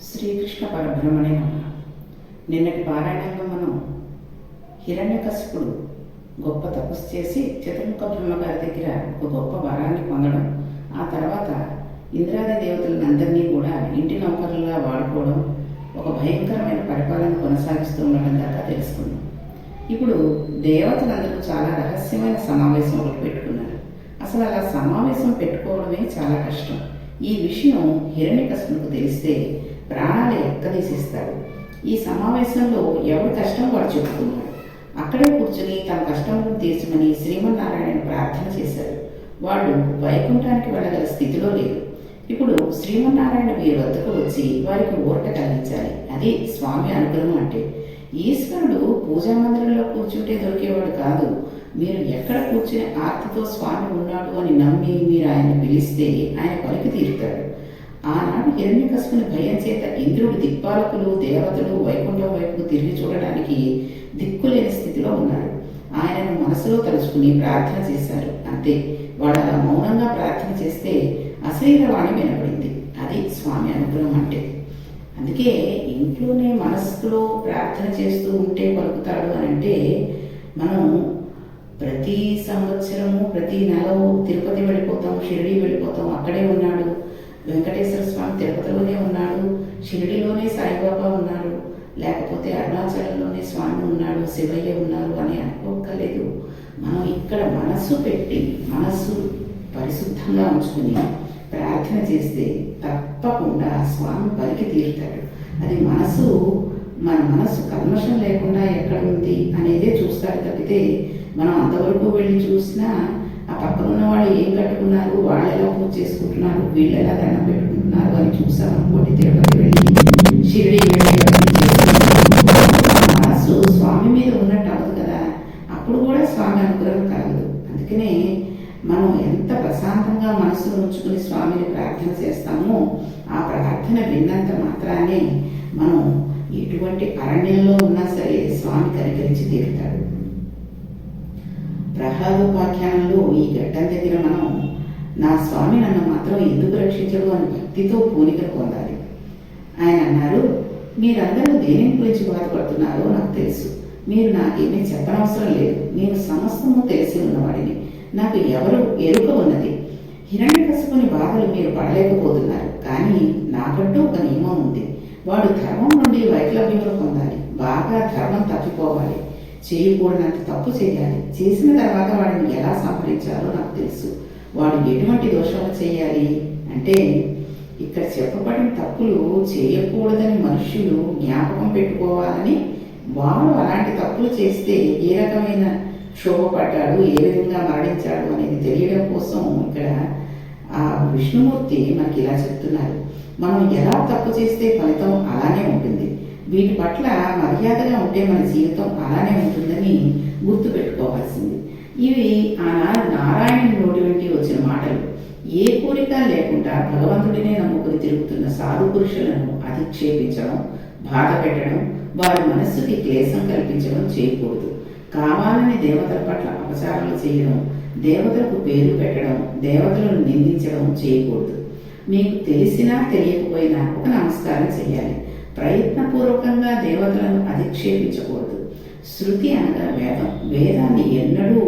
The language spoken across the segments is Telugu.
శ్రీకృష్ణ పరబ్రహ్మణే నమః. నిన్నటి పారాయణంలో మనం హిరణ్యకశిపుడు గొప్ప తపస్సు చేసి చతుర్ముఖ బ్రహ్మగారి దగ్గర ఒక గొప్ప వరాన్ని పొందడం, ఆ తర్వాత ఇంద్రాది దేవతలందరినీ కూడా ఇంటి నౌకరులుగా వాడుకోవడం, ఒక భయంకరమైన పరిపాలన కొనసాగిస్తూ ఉండడం దాకా తెలుసుకున్నాం. ఇప్పుడు దేవతలందరూ చాలా రహస్యమైన సమావేశం ఒకటి పెట్టుకున్నారు. అసలు అలా సమావేశం పెట్టుకోవడమే చాలా కష్టం. ఈ విషయం హిరణ్యకశిపునికి తెలిస్తే ప్రాణాలు ఎక్కదీసిస్తాడు. ఈ సమావేశంలో ఎవరి కష్టం వాడు చెప్పుకున్నాడు. అక్కడే కూర్చుని తన కష్టంలో తీర్చమని శ్రీమన్నారాయణ ప్రార్థన చేశాడు. వాడు వైకుంఠానికి వెళ్ళగల స్థితిలో లేరు. ఇప్పుడు శ్రీమన్నారాయణ వీరి వద్దకు వచ్చి వారికి ఊరట కలిగించాలి. అది స్వామి అనుగ్రహం అంటే. ఈశ్వరుడు పూజా మందిరంలో కూర్చుంటే దొరికేవాడు కాదు. మీరు ఎక్కడ కూర్చుని ఆర్తితో స్వామి ఉన్నాడు అని నమ్మి మీరు ఆయన పిలిస్తే ఆయన పలికి తీరుతాడు. ఆనాడు హిరణ్యకశిపుని భయం చేత ఇంద్రుడు, దిక్పాలకులు, దేవతలు వైకుంఠం వైపుకు తిరిగి చూడడానికి దిక్కులేని స్థితిలో ఉన్నాడు. ఆయనను మనసులో తలుచుకుని ప్రార్థన చేశారు. అంతే, వాడు అలా మౌనంగా ప్రార్థన చేస్తే అశరీరవాణి వినపడింది. అది స్వామి అనుగ్రహం అంటే. అందుకే ఇంట్లోనే మనస్సులో ప్రార్థన చేస్తూ ఉంటే పలుకుతాడు అని అంటే, మనం ప్రతి సంవత్సరము ప్రతి నెల తిరుపతి వెళ్ళిపోతాం, షిరిడి వెళ్ళిపోతాం. అక్కడే ఉన్నాడు వెంకటేశ్వర స్వామి, తిరుపతిలోనే ఉన్నాడు, షిరిడిలోనే సాయిబాబా ఉన్నాడు, లేకపోతే అరుణాచలంలోనే స్వామి ఉన్నాడు, శివయ్య ఉన్నారు అని అనుకోక్కర్లేదు. మనం ఇక్కడ మనస్సు పెట్టి మనస్సు పరిశుద్ధంగా ఉంచుకుని ప్రార్థన చేస్తే తప్పకుండా స్వామి పలికి తీరుతాడు. అది మన మనస్సు కల్మషం లేకుండా ఎక్కడ ఉంది అనేదే చూస్తాడు తప్పితే మనం అంతవరకు వెళ్ళి చూసినా ఆ పక్కన ఉన్న వాళ్ళు ఏం కట్టుకున్నారు, వాళ్ళు ఎలా పూజ చేసుకుంటున్నారు, వీళ్ళు ఎలా దండం పెట్టుకుంటున్నారు అని చూసామనుకోండి, తిరుపతి వెళ్ళి షిరిడి వెళ్ళి మనస్సు స్వామి మీద ఉన్నట్టు అవ్వదు కదా. అప్పుడు కూడా స్వామి అనుగ్రహం కలగదు. అందుకనే మనం ఎంత ప్రశాంతంగా మనసును ఉంచుకుని స్వామిని ప్రార్థన చేస్తామో ఆ ప్రార్థన విన్నంత మాత్రానే మనం ఎటువంటి అరణ్యంలో ఉన్నా సరే స్వామి కనికరించి తీరుతాడు. ప్రహ్లాదోపాఖ్యానంలో ఈ ఘట్టం దగ్గర మనం నా స్వామి నన్ను మాత్రం ఎందుకు రక్షించడు అని భక్తితో పూనిక పొందాలి. ఆయన అన్నారు, మీరందరూ దేని గురించి బాధపడుతున్నారో నాకు తెలుసు. మీరు నాకేమీ చెప్పనవసరం లేదు. నేను సమస్తము తెలిసి ఉన్నవాడిని. నాకు ఎవరు ఎరుక ఉన్నది. హిరణ్యకశిపుని బాధలు మీరు పడలేకపోతున్నారు. కానీ నాకంటూ ఒక నియమం ఉంది. వాడు ధర్మం నుండి వైక్లభ్యములు పొందాలి. బాగా ధర్మం తప్పిపోవాలి. చేయకూడనంత తప్పు చేయాలి. చేసిన తర్వాత వాడిని ఎలా సంహరించాలో నాకు తెలుసు. వాడు ఎటువంటి దోషాలు చేయాలి అంటే, ఇక్కడ చెప్పబడిన తప్పులు చేయకూడదని మనుష్యులు జ్ఞాపకం పెట్టుకోవాలని, వాడు అలాంటి తప్పులు చేస్తే ఏ రకమైన క్షోభపడ్డాడు, ఏ విధంగా మరణించాడు అనేది తెలియడం కోసం ఇక్కడ ఆ విష్ణుమూర్తి మనకి ఇలా చెప్తున్నారు. మనం ఎలా తప్పు చేస్తే ఫలితం అలానే ఉంటుంది. వీటి పట్ల మర్యాదగా ఉంటే మన జీవితం అలానే ఉంటుందని గుర్తు పెట్టుకోవాల్సింది. ఇవి ఆనాడు నారాయణుని నోటి వెంటి వచ్చిన మాటలు. ఏ కోరిక లేకుండా భగవంతుడినే నమ్ముకుని తిరుగుతున్న సాధు పురుషులను అధిక్షేపించడం, బాధ పెట్టడం, వారి మనస్సుకి క్లేశం కల్పించడం చేయకూడదు. కావాలని దేవతల పట్ల అపచారాలు చేయడం, దేవతలకు పేరు పెట్టడం, దేవతలను నిందించడం చేయకూడదు. మీకు తెలిసినా తెలియకపోయినా ఒక నమస్కారం చేయాలి. ప్రయత్నపూర్వకంగా దేవతలను అధిక్షేపించకూడదు. శృతి అనగా వేదం. వేదాన్ని ఎన్నడూ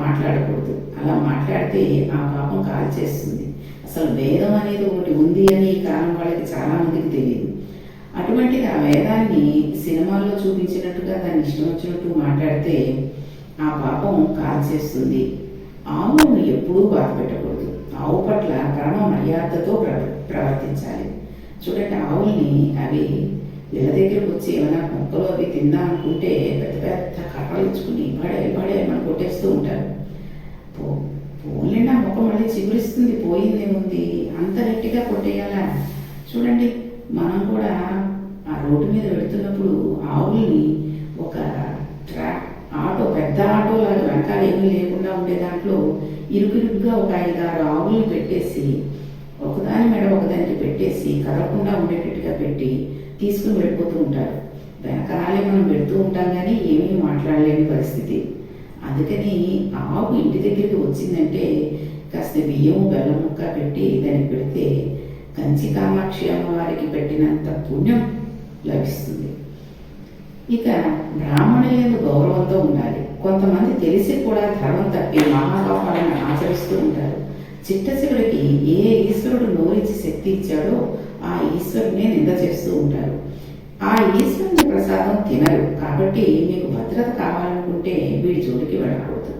మాట్లాడకూడదు. అలా మాట్లాడితే ఆ పాపం కాల్చేస్తుంది. అసలు వేదం అనేది ఒకటి ఉంది అని ఈ కాలం వాళ్ళకి చాలా మందికి తెలియదు. అటువంటిది ఆ వేదాన్ని సినిమాల్లో చూపించినట్టుగా దాన్ని ఇష్టం వచ్చినట్టు మాట్లాడితే ఆ పాపం కాల్చేస్తుంది. ఆవులను ఎప్పుడూ బాధ పెట్టకూడదు. ఆవు పట్ల పరమ మర్యాదతో ప్రవర్తించాలి. చూడండి, ఆవుల్ని అవి ఇళ్ళ దగ్గరకు వచ్చి ఏమైనా మొక్కలు అవి తిందామనుకుంటే పెద్ద పెద్ద కర్రలు ఇచ్చుకుని పడే మనం కొట్టేస్తూ ఉంటారు. పోలేండి, ఆ మొక్క మళ్ళీ చిగురిస్తుంది, పోయిందేముంది, అంత గట్టిగా కొట్టేయాలా? చూడండి, మనం కూడా ఆ రోడ్డు మీద వెళుతున్నప్పుడు ఆవుల్ని ఒక ఆటో, పెద్ద ఆటో లాగా వెనకాల ఏమీ లేకుండా ఉండే దాంట్లో ఇరుకురుగ్గా ఒక 5-6 ఆవుల్ని పెట్టేసి ఒకదాని మెడ ఒకదానికి పెట్టేసి కదలకుండా ఉండేటట్టుగా పెట్టి తీసుకుని వెళ్ళిపోతూ ఉంటారు. వెనకాలే మనం వెళుతూ ఉంటాం కానీ ఏమీ మాట్లాడలేని పరిస్థితి. అందుకని ఆవు ఇంటి దగ్గరికి వచ్చిందంటే కాస్త బియ్యం, బెల్లం ముక్క పెట్టి దానికి పెడితే కంచి కామాక్షి అమ్మవారికి పెట్టినంత పుణ్యం లభిస్తుంది. ఇక బ్రాహ్మణులందు గౌరవంతో ఉండాలి. కొంతమంది తెలిసి కూడా ధర్మం తప్పి మహాపాపాలను ఆచరిస్తూ ఉంటారు. చిట్టచివరికి ఏ ఈశ్వరుడు నోరించి శక్తి ఇచ్చాడో ఆ ఈశ్వరుడినే నింద చేస్తూ ఉంటారు. ఆ ఈశ్వరుని ప్రసాదం తినరు. కాబట్టి మీకు భద్రత కావాలనుకుంటే వీడి జోలికి వెళ్ళకూడదు.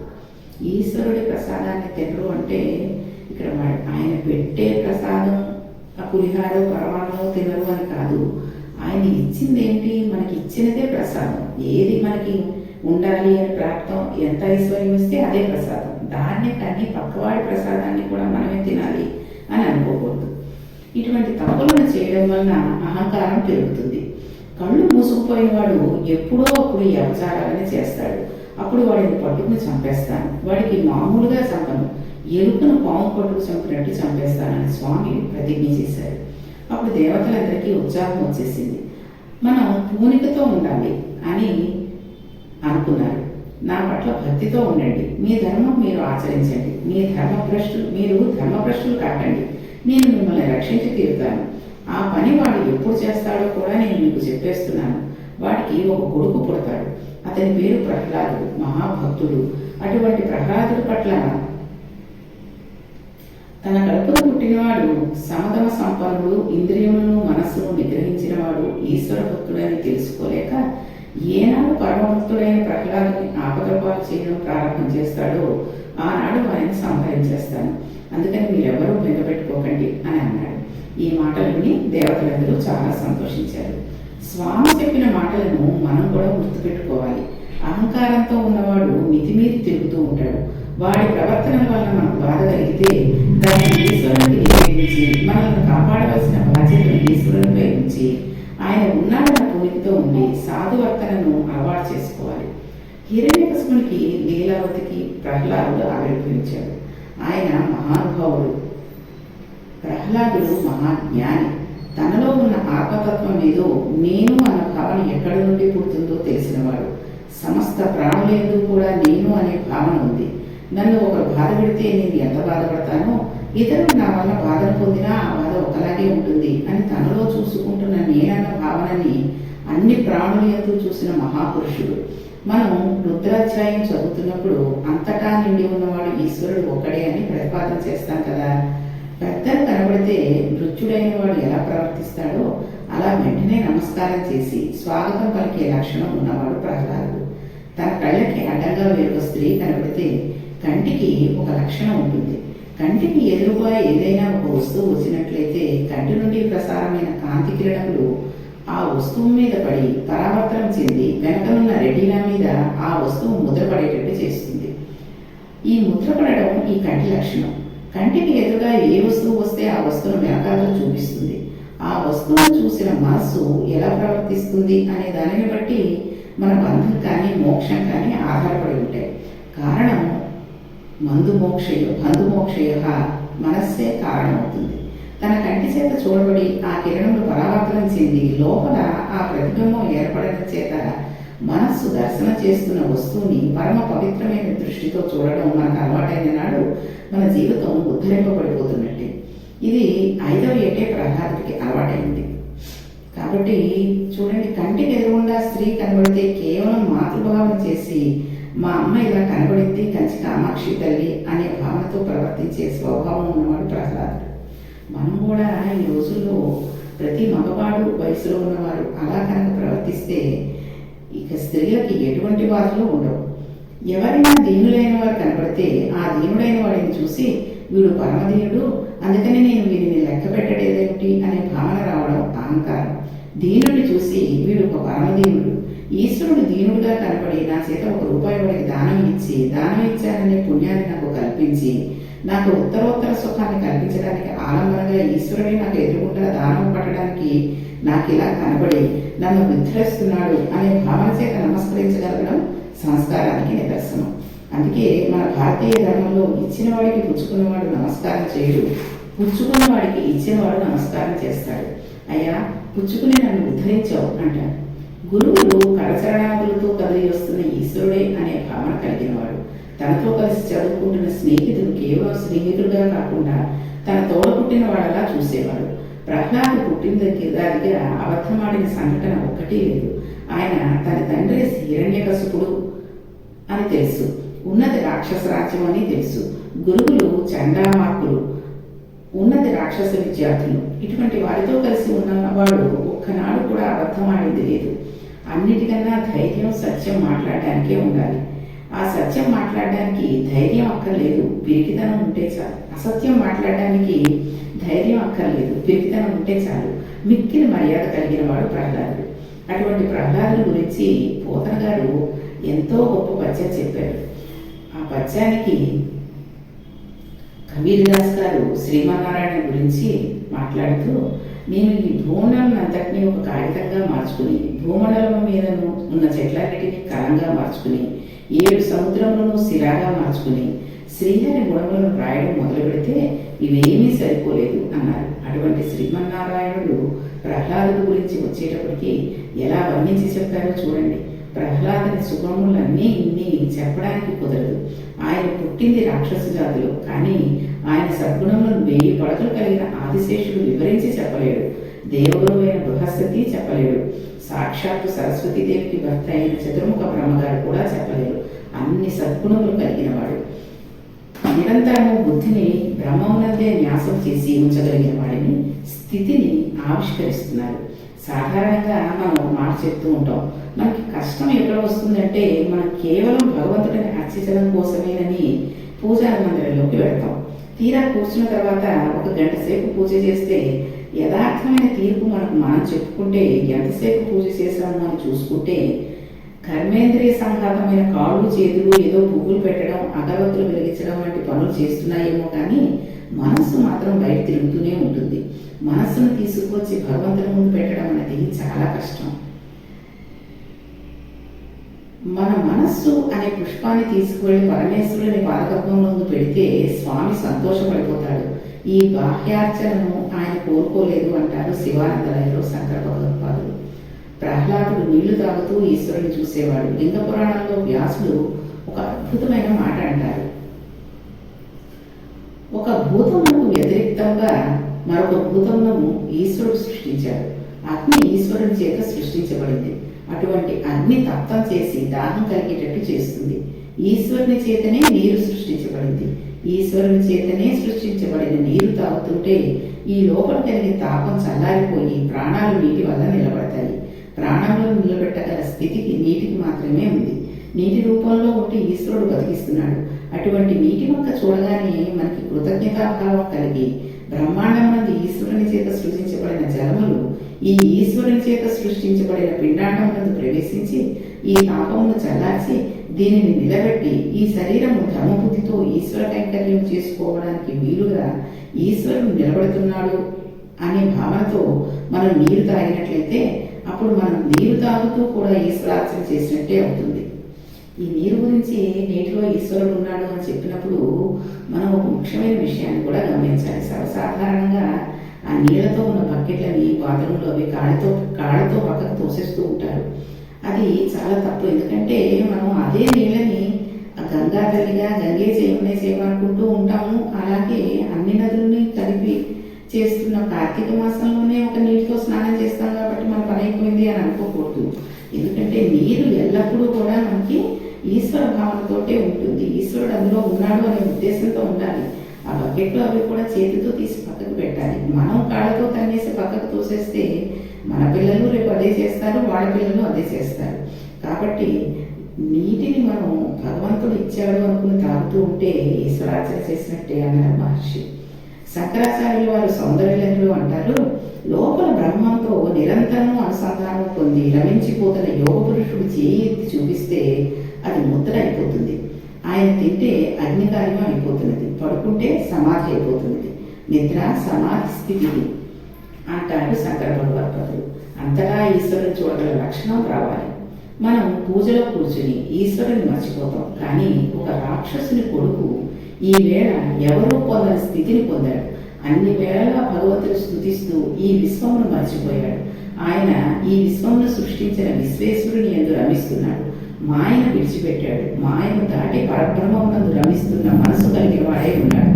ఈశ్వరుడి ప్రసాదాన్ని తినరు అంటే ఇక్కడ ఆయన పెట్టే ప్రసాదం ఆ పులిహారో పరమాన్నమో తినరు అని కాదు. ఆయన ఇచ్చింది ఏంటి? మనకి ఇచ్చినదే ప్రసాదం. ఏది మనకి ఉండాలి అని ప్రాప్తం, ఎంత ఐశ్వర్యం ఇస్తే అదే ప్రసాదం. దాన్ని కానీ పక్కవాడి ప్రసాదాన్ని కూడా మనమే తినాలి అని అనుకోకూడదు. ఇటువంటి తప్పులను చేయడం వలన అహంకారం పెరుగుతుంది. కళ్ళు మూసుకుపోయిన వాడు ఎప్పుడో అప్పుడు ఈ అవచారాలని చేస్తాడు. అప్పుడు వాడిని పట్టుకుని చంపేస్తాను, వాడికి మామూలుగా చంపను, ఎలుకను పాము పట్టుకు చంపినట్టు చంపేస్తానని స్వామి ప్రతిజ్ఞ చేశారు. అప్పుడు దేవతలందరికీ ఉత్సాహం వచ్చేసింది. మనం పూనికతో ఉండాలి అని అనుకున్నారు. నా పట్ల భక్తితో ఉండండి, మీ ధర్మం మీరు ఆచరించండి, మీరు ధర్మభ్రష్టులు కాకండి, నేను మిమ్మల్ని రక్షించి తీరుతాను. ఆ పని వాడు ఎప్పుడు చేస్తాడో కూడా నేను మీకు చెప్పేస్తున్నాను. వాడికి ఒక కొడుకు పుడతాడు. అతని పేరు ప్రహ్లాదుడు, మహాభక్తుడు. అటువంటి ప్రహ్లాదుడి పట్ల తన కడుపును పుట్టినవాడు సమధమ సంపన్నుడు, ఇంద్రియములను మనస్సును నిగ్రహించినవాడు, ఈశ్వర భక్తుడని తెలుసుకోలేక ఏనాడు పరమభక్తుడైన ప్రహ్లాదుని ఆపదపాలు చేయడం ప్రారంభం చేస్తాడో ఆనాడు వారిని సంహరించేస్తాను. అందుకని మీరెవరూ బెంగపెట్టుకోకండి అని అన్నాడు. ఈ మాటలు విని దేవతలందరూ చాలా సంతోషించారు. స్వామి చెప్పిన మాటలను మనం కూడా గుర్తుపెట్టుకోవాలి. అహంకారంతో ఉన్నవాడు మితిమీరి తిరుగుతూ ఉంటాడు. వాడి ప్రవర్తన వల్ల మనకు బాధ కలిగితే దాన్ని ఈశ్వరునికి నివేదించి మనల్ని కాపాడవలసిన బాధ్యతను ఈశ్వరునిపై ఉంచి ఆయన ఉన్నాడన్న పూనికతో ఉండి సాధువర్తనను అలవాటు చేసుకోవాలి. హిరణ్యకశిపునికి, లీలావతికి ప్రహ్లాదుడు ఆవిర్భవించాడు. ఆయన మహానుభావుడు. ప్రహ్లాదుడు మహాజ్ఞాని. తనలో ఉన్న ఆత్మతత్వం ఏదో నేను అన్న భావన ఎక్కడి నుండి పుడుతుందో తెలిసినవాడు. సమస్త ప్రాణులందు కూడా నేను అనే భావన ఉంది. నన్ను ఒకరు బాధ పెడితే నేను ఎంత బాధపడతానో ఇతరులు నా వల్ల బాధను పొందినా ఆ బాధ ఒకలాగే ఉంటుంది అని తనలో చూసుకుంటున్న నేనన్న భావనని అన్ని ప్రాణుల యందు చూసిన మహాపురుషుడు. మనం రుద్రాధ్యాయం చదువుతున్నప్పుడు అంతటా నిండి ఉన్నవాడు ఈశ్వరుడు ఒక్కడే అని ప్రతిపాదన చేస్తాం కదా. పెద్దలు కనబడితే మృత్యుడైన వాడు ఎలా ప్రవర్తిస్తాడో అలా వెంటనే నమస్కారం చేసి స్వాగతం పలికే లక్షణం ఉన్నవాడు ప్రహ్లాదుడు. తన కళ్ళకి అడ్డంగా వేరొక స్త్రీ కనబడితే కంటికి ఒక లక్షణం ఉంటుంది. కంటికి ఎదురుగా ఏదైనా ఒక వస్తువు వచ్చినట్లయితే కంటి నుండి ప్రసారమైన కాంతి కిరణములు ఆ వస్తువు మీద పడి పరావర్తనం చెంది వెనకనున్న రెటీనా మీద ఆ వస్తువు ముద్రపడేటట్టు చేస్తుంది. ఈ ముద్రపడడం ఈ కంటి లక్షణం. కంటికి ఎదురుగా ఏ వస్తువు వస్తే ఆ వస్తువును వెనకాలలో చూపిస్తుంది. ఆ వస్తువును చూసిన మనస్సు ఎలా ప్రవర్తిస్తుంది అనే దానిని బట్టి మన బంధం కానీ మోక్షం కానీ ఆధారపడి ఉంటాయి. కారణం బంధుమోక్షయ మనస్సే కారణమవుతుంది. తన కంటి చేత చూడబడి ఆ కిరణములు పరావర్తనం చెంది లోపల ఆ ప్రతిబింబం ఏర్పడడం చేత మనస్సు దర్శనం చేస్తున్న వస్తువుని పరమ పవిత్రమైన దృష్టితో చూడడం మనకు అలవాటైన నాడు మన జీవితం ఉద్ధరింపబడిపోతున్నట్టే. ఇది 5వ ఏటే ప్రహ్లాదుడికి అలవాటైంది. కాబట్టి చూడండి, కంటికి ఎదురుగుండా స్త్రీ కనబడితే కేవలం మాతృభావన చేసి మా అమ్మ ఇలా కనబడింది కంచి కామాక్షి తల్లి అనే భావనతో ప్రవర్తించే స్వభావం ఉన్నవాడు ప్రహ్లాదుడు. మనం కూడా ఈ రోజుల్లో ప్రతి మగవాడు వయసులో ఉన్నవారు అలా కనుక ప్రవర్తిస్తే ఇక స్త్రీలకి ఎటువంటి బాధలు ఉండవు. ఎవరైనా దీనులైన వారు కనబడితే ఆ దీనుడైన వాడిని చూసి వీడు పరమదీనుడు, అందుకని నేను వీడిని లెక్క పెట్టడేదేమిటి అనే భావన రావడం అహంకారం. దీనుడిని చూసి వీడు ఒక పరమదీనుడు. ఈశ్వరుడు దీనుడుగా కనపడి నా చేత ₹1 వాడికి దానం ఇచ్చాననే పుణ్యాన్ని నాకు కల్పించి నాకు ఉత్తరోత్తర సుఖాన్ని కల్పించడానికి ఆలంబనగా ఈశ్వరుడే నాకు ఎదురుగుండా దానం పట్టడానికి నాకు ఇలా కనబడి నన్ను విధ్రస్తున్నాడు అనే భావన చేత నమస్కరించగలగడం సంస్కారానికి నిదర్శనం. అందుకే మన భారతీయ ధర్మంలో ఇచ్చిన వాడికి పుచ్చుకున్నవాడు నమస్కారం చేయడు, పుచ్చుకున్న వాడికి ఇచ్చినవాడు నమస్కారం చేస్తాడు. అయ్యా, పుచ్చుకుని నన్ను ఉద్ధరించావు అంటాడు. గురువులు కరచరణాదులతో కదిలి వస్తున్న ఈశ్వరుడే అనే భావన కలిగినవాడు. తనతో కలిసి చదువుకుంటున్న స్నేహితులు కేవలం స్నేహితుడుగా కాకుండా తన తోడ పుట్టిన వాడలా చూసేవాడు. ప్రహ్లాదు పుట్టిన దగ్గర అబద్ధమాడిన సంఘటన ఒక్కటి లేదు. ఆయన తన తండ్రి హిరణ్యకశిపుడు అని తెలుసు, ఉన్నది రాక్షస రాజ్యం అని తెలుసు, గురువులు చండామార్కులు, ఉన్నది రాక్షస విద్యార్థులు, ఇటువంటి వారితో కలిసి ఉన్నవాడు ఒక్కనాడు కూడా అబద్ధం ఆడింది లేదు. అన్నిటికన్నా ధైర్యం, సత్యం మాట్లాడడానికే ఉండాలి. ఆ సత్యం మాట్లాడడానికి ధైర్యం అక్కర్లేదు, పిరికితనం ఉంటే చాలు. అసత్యం మాట్లాడడానికి ధైర్యం అక్కర్లేదు, పిరికితనం ఉంటే చాలు. మిక్కిలి మర్యాద కలిగిన వాడు ప్రహ్లాదుడు. అటువంటి ప్రహ్లాదుని గురించి పోతన గారు ఎంతో గొప్ప పద్యం చెప్పారు. ఆ పద్యానికి కబీర్దాస్ గారు శ్రీమన్నారాయణ గురించి మాట్లాడుతూ, నేను ఈ భూమండలం అంతటినీ ఒక కాగితంగా మార్చుకుని, భూమండలం మీదను ఉన్న చెట్లన్నిటినీ కలంగా మార్చుకుని, 7 సముద్రములను సిరాగా మార్చుకుని శ్రీహరి గుణములను రాయడం మొదలు పెడితే ఇవేమీ సరిపోలేదు అన్నారు. అటువంటి శ్రీమన్నారాయణుడు ప్రహ్లాదుడి గురించి వచ్చేటప్పటికి ఎలా వర్ణించి చెప్పారో చూడండి. ప్రహ్లాదుని సుగుణములన్నీ ఇన్ని చెప్పడానికి కుదరదు. ఆయన పుట్టింది రాక్షస జాతిలో, కానీ ఆయన సద్గుణములను 1000 పడకలు కలిగిన ఆదిశేషుడు వివరించి చెప్పలేడు. దేవగురు అయిన బృహస్పతి చెప్పలేడు. సాక్షాత్తు సరస్వతీదేవికి భర్త అయిన చతుర్ముఖ బ్రహ్మగారు కూడా చెప్పలేరు. అన్ని సద్గుణములు కలిగిన వాడు. నిరంతరము బుద్ధిని బ్రహ్మమునందే న్యాసం చేసి ఉంచగలిగిన వాడిని స్థితిని ఆవిష్కరిస్తున్నారు. సాధారణంగా మనం మాట చెప్తూ ఉంటాం, మనకి కష్టం ఎక్కడ వస్తుందంటే మనం కేవలం భగవంతుడిని అర్చించడం కోసమేనని పూజా మందిరంలోకి వెళ్తాం. తీరా కూర్చున్న తర్వాత 1 గంట సేపు పూజ చేస్తే యథార్థమైన తీర్పు మనం చెప్పుకుంటే ఎంతసేపు పూజ చేశాము అని చూసుకుంటే కర్మేంద్రియ సంఘాతమైన కాళ్ళు చేతులు ఏదో పువ్వులు పెట్టడం, అగరవత్తులు వెలిగించడం వంటి పనులు చేస్తున్నాయేమో కానీ మనస్సు మాత్రం బయట తిరుగుతూనే ఉంటుంది. మనస్సును తీసుకొచ్చి భగవంతుని ముందు పెట్టడం అనేది చాలా కష్టం. మన మనస్సు అనే పుష్పాన్ని తీసుకువెళ్ళి పరమేశ్వరుని పాదపద్మంలో పెడితే స్వామి సంతోషపడిపోతాడు. ఈ బాహ్యార్చనను ఆయన కోరుకోలేదు అంటారు శివానందరాయలు, శంకర భగవత్పాదులు. ప్రహ్లాదుడు నీళ్లు తాగుతూ ఈశ్వరుని చూసేవాడు. లింగ పురాణంలో వ్యాసుడు ఒక అద్భుతమైన మాట అంటారు. ఒక భూతమునకు వ్యతిరేక్తంగా మరొక భూతమును ఈశ్వరుడు సృష్టించాడు. అగ్ని ఈశ్వరుని చేత సృష్టించబడింది. అటువంటి అగ్ని తప్తం చేసి దాహం కలిగేటట్టు చేస్తుంది. ఈశ్వరుని చేతనే నీరు సృష్టించబడింది. ఈశ్వరుని చేతనే సృష్టించబడిన నీరు తాగుతుంటే ఈ లోపల కలిగే తాపం చల్లారిపోయి ప్రాణాలు నీటి వల్ల నిలబడతాయి. ప్రాణంలో నిలబెట్టగల స్థితికి నీటికి మాత్రమే ఉంది. నీటి రూపంలో ఉంటే ఈశ్వరుడు బతికిస్తున్నాడు. అటువంటి నీటి మొక్క చూడగానే మనకి కృతజ్ఞతాభావం కలిగి బ్రహ్మాండమునందు ఈశ్వరుని చేత సృష్టించబడిన జలములు ఈ ఈశ్వరుని చేత సృష్టించబడిన పిండాండమునందు ప్రవేశించి ఈ తాపమును చల్లార్చి దీనిని నిలబెట్టి ఈ శరీరము ధర్మబుద్ధితో ఈశ్వర కైంకర్యం చేసుకోవడానికి వీలుగా ఈశ్వరుడు నిలబడుతున్నాడు అనే భావనతో మనం నీరు తాగినట్లయితే అప్పుడు మనం నీరు తాగుతూ కూడా ఈశ్వరార్చన చేసినట్టే అవుతుంది. ఈ నీరు గురించి నీటిలో ఈశ్వరుడు ఉన్నాడు అని చెప్పినప్పుడు మనం ఒక ముఖ్యమైన విషయాన్ని కూడా గమనించాలి. సర్వసాధారణంగా ఆ నీళ్లతో ఉన్న బకెట్లని బాత్రూంలో అవి కాళ్ళతో పక్కకు తోసేస్తూ ఉంటారు. అది చాలా తప్పు. ఎందుకంటే మనం అదే నీళ్ళని గంగా తల్లిగా గంగే చేయమనే చేయమనుకుంటూ ఉంటాము. అలాగే అన్ని నదుల్ని కలిపి చేస్తున్న కార్తీక మాసంలోనే ఒక నీటితో స్నానం చేస్తాం కాబట్టి మన పని అయిపోయింది అని అనుకోకూడదు. ఎందుకంటే నీరు ఎల్లప్పుడూ కూడా మనకి ఈశ్వర భావనతోటే ఉంటుంది. ఈశ్వరుడు అందులో ఉన్నాడు అనే ఉద్దేశంతో ఉండాలి. ఆ బకెట్లో అవి కూడా చేతితో తీసి పక్కకు పెట్టాలి. మనం కాళ్ళతో తన్నేసి పక్కకు తోసేస్తే మన పిల్లలు రేపు అదే చేస్తారు, వాళ్ళ పిల్లలు అదే చేస్తారు. కాబట్టి నీటిని మనం భగవంతుడు ఇచ్చాడు అనుకుని తాగుతూ ఉంటే ఈశ్వరార్చన చేసినట్టే అన్నారు మహర్షి. శంకరాచార్యులు వారు సౌందర్యలహరిలో అంటారు, లోపల బ్రహ్మంతో నిరంతరం అనుసంధానం పొంది రమించిపోతున్న యోగ పురుషుడు చేయి ఎత్తి చూపిస్తే అది ముద్ర అయిపోతుంది. ఆయన తింటే అగ్నికార్యం అయిపోతున్నది, పడుకుంటే సమాధి అయిపోతున్నది. నిద్ర సమాధి స్థితి అంటాడు శంకర భగవత్పాదులు. అంతటా ఈశ్వరుని చూడగల లక్షణం రావాలి. మనం పూజలో కూర్చుని ఈశ్వరుని మర్చిపోతాం. కానీ ఒక రాక్షసుని కొడుకు ఈ వేళ ఎవరూ పొందని స్థితిని పొందాడు. అన్ని వేళలా భగవంతుని స్తుతిస్తూ ఈ విశ్వమును మర్చిపోయాడు. ఆయన ఈ విశ్వమును సృష్టించిన విశ్వేశ్వరుని యందు రమిస్తున్నాడు. మాయను విడిచిపెట్టాడు. మాయను దాటి పరబ్రహ్మమునందు రమిస్తున్న మనసు కలిగిన వాడే ఉన్నాడు.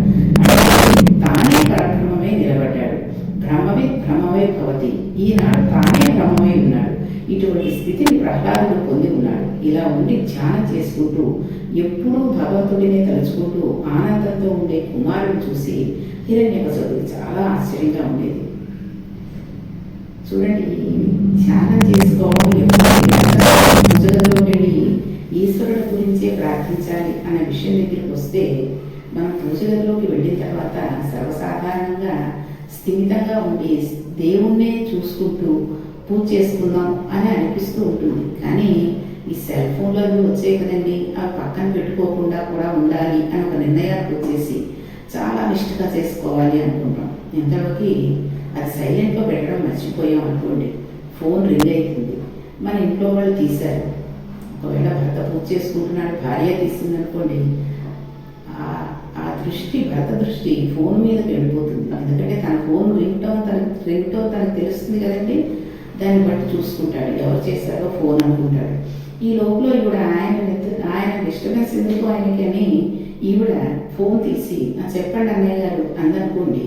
తానే పరబ్రహ్మమై నిలబడ్డాడు. బ్రహ్మవి బ్రహ్మమై భవతి. ఈనాడు తానే బ్రహ్మమై ఉన్నాడు. ఇటువంటి స్థితిని ప్రహ్లాదుడు పొంది ఉన్నాడు. ఇలా ఉండి ధ్యానం చేసుకుంటూ ఎప్పుడూ భగవంతుడినే తలుచుకుంటూ ఆనందంతో ఉండే కుమారుడు చూసి హిరణ్యకశిపుడికి చాలా ఆశ్చర్యంగా ఉండేది. చూడండి, ధ్యానం చేసుకోవడం పూజలలో వెళ్ళి ఈశ్వరుడు గురించే ప్రార్థించాలి అన్న విషయం దగ్గరికి వస్తే మనం పూజలలోకి వెళ్ళిన తర్వాత సర్వసాధారణంగా స్థిమితంగా ఉండి దేవుణ్ణే చూసుకుంటూ పూజ చేసుకుందాం అని అనిపిస్తూ ఉంటుంది. కానీ ఈ సెల్ ఫోన్లలో వచ్చే కదండి, ఆ పక్కన పెట్టుకోకుండా కూడా ఉండాలి అని ఒక నిర్ణయానికి వచ్చేసి చాలా నిష్ఠగా చేసుకోవాలి అనుకుంటాం. ఇంతలోకి అది సైలెంట్లో పెట్టడం మర్చిపోయాం అనుకోండి, ఫోన్ రింగ్ అవుతుంది. మన ఇంట్లో వాళ్ళు తీశారు, ఒకవేళ భర్త పూజ చేసుకుంటున్నాడు, భార్య తీసింది అనుకోండి, ఆ దృష్టి, భర్త దృష్టి ఫోన్ మీదకి వెళ్ళిపోతుంది. ఎందుకంటే తన ఫోన్ రింగ్ టోన్ తనకు తెలుస్తుంది కదండి, దాన్ని బట్టి చూసుకుంటాడు, ఎవరు చేశారో ఫోన్ అనుకుంటాడు. ఈ లోపల ఈవిడ ఆయన డిస్టర్బెన్స్ ఎందుకు ఆయనకి అని ఈవిడ ఫోన్ తీసి చెప్పండి అన్నయ్య గారు అందనుకోండి,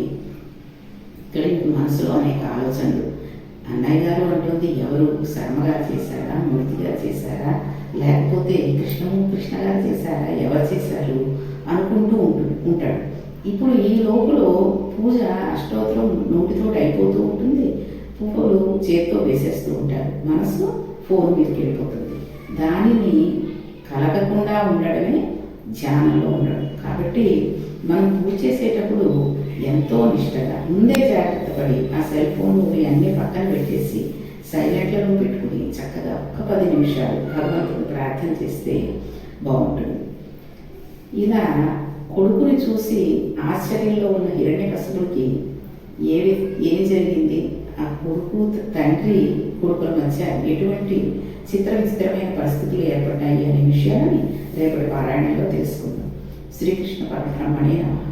ఇక్కడ మనసులో అనేక ఆలోచనలు. అన్నయ్య గారు అంటుంది ఎవరు, శర్మ గారు చేశారా, మూర్తి గారు చేశారా, లేకపోతే కృష్ణ గారు చేశారా, ఎవరు చేశారు అనుకుంటూ ఉంటాడు. ఇప్పుడు ఈ లోపల పూజ అష్టోత్తరం నోటితో అయిపోతూ ఉంటుంది, పువ్వులు చేతితో వేసేస్తూ ఉంటారు, మనసు ఫోన్ మీదకి వెళ్ళిపోతుంది. దానిని కలగకుండా ఉండడమే ధ్యానంలో ఉండడం. కాబట్టి మనం పూజ చేసేటప్పుడు ఎంతో నిష్టగా ముందే జాగ్రత్త పడి ఆ సెల్ ఫోన్ అన్నీ పక్కన పెట్టేసి సైలెంట్లలో పెట్టుకుని చక్కగా ఒక్క 10 నిమిషాలు భగవంతుడు ప్రార్థన చేస్తే బాగుంటుంది. ఇలా కొడుకుని చూసి ఆశ్చర్యంలో ఉన్న హిరణ్యకశిపుడికి ఏం జరిగింది, ఆ కొడుకు తండ్రి కొడుకుల మధ్య ఎటువంటి చిత్రవిచిత్రమైన పరిస్థితులు ఏర్పడ్డాయి అనే విషయాన్ని రేపటి పారాయణంలో తెలుసుకుందాం. శ్రీకృష్ణ పరబ్రహ్మణే నమః.